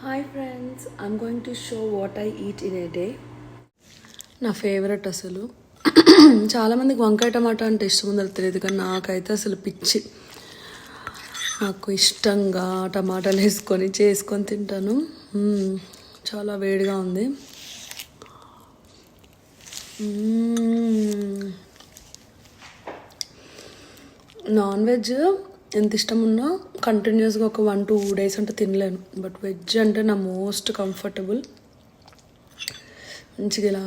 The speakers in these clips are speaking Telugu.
Hi friends, I'm going to show what I eat in a day. నా ఫేవరెట్ అసలు చాలామందికి వంకాయ టమాటా అంటే ఇష్టం ఉందో తెలియదు, కానీ నాకైతే అసలు పిచ్చి. నాకు ఇష్టంగా టమాటాలు వేసుకొని చేసుకొని తింటాను. చాలా వేడిగా ఉంది. నాన్ వెజ్ ఎంత ఇష్టం ఉన్నా కంటిన్యూస్గా ఒక 1-2 days అంటే తినలేను. బట్ వెజ్ అంటే నా మోస్ట్ కంఫర్టబుల్. మంచిగా ఇలా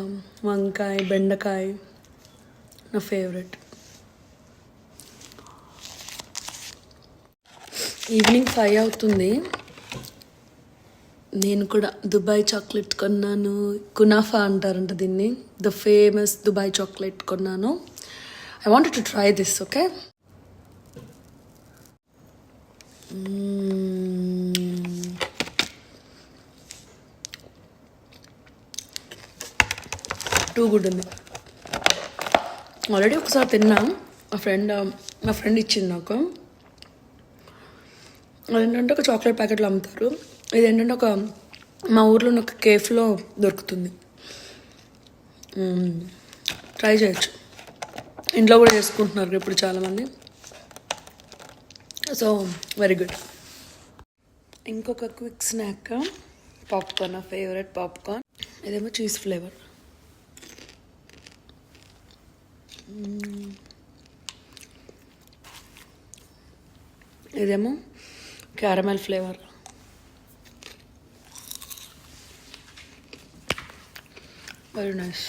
వంకాయ, బెండకాయ నా ఫేవరెట్. ఈవినింగ్ 5 అవుతుంది. నేను కూడా దుబాయ్ చాక్లెట్ కొన్నాను. కునాఫా అంటారంట దీన్ని. ద ఫేమస్ దుబాయ్ చాక్లెట్ కొన్నాను. I wanted to try this. Okay, too good ఉంది. ఆల్రెడీ ఒకసారి తిన్నా. మా ఫ్రెండ్ ఇచ్చింది నాకు. అదేంటంటే ఒక చాక్లెట్ ప్యాకెట్లో అమ్ముతారు. ఇదేంటంటే మా ఊర్లో ఒక కేఫ్లో దొరుకుతుంది. ట్రై చేయొచ్చు. ఇంట్లో కూడా చేసుకుంటున్నారు ఇప్పుడు చాలామంది. So very good. ఇంకొక క్విక్ స్నాక్ పాప్కార్న్, నా ఫేవరెట్ పాప్కార్న్. ఇదేమో చీజ్ ఫ్లేవర్. ఇదేమో క్యారమెల్ ఫ్లేవర్. Very nice.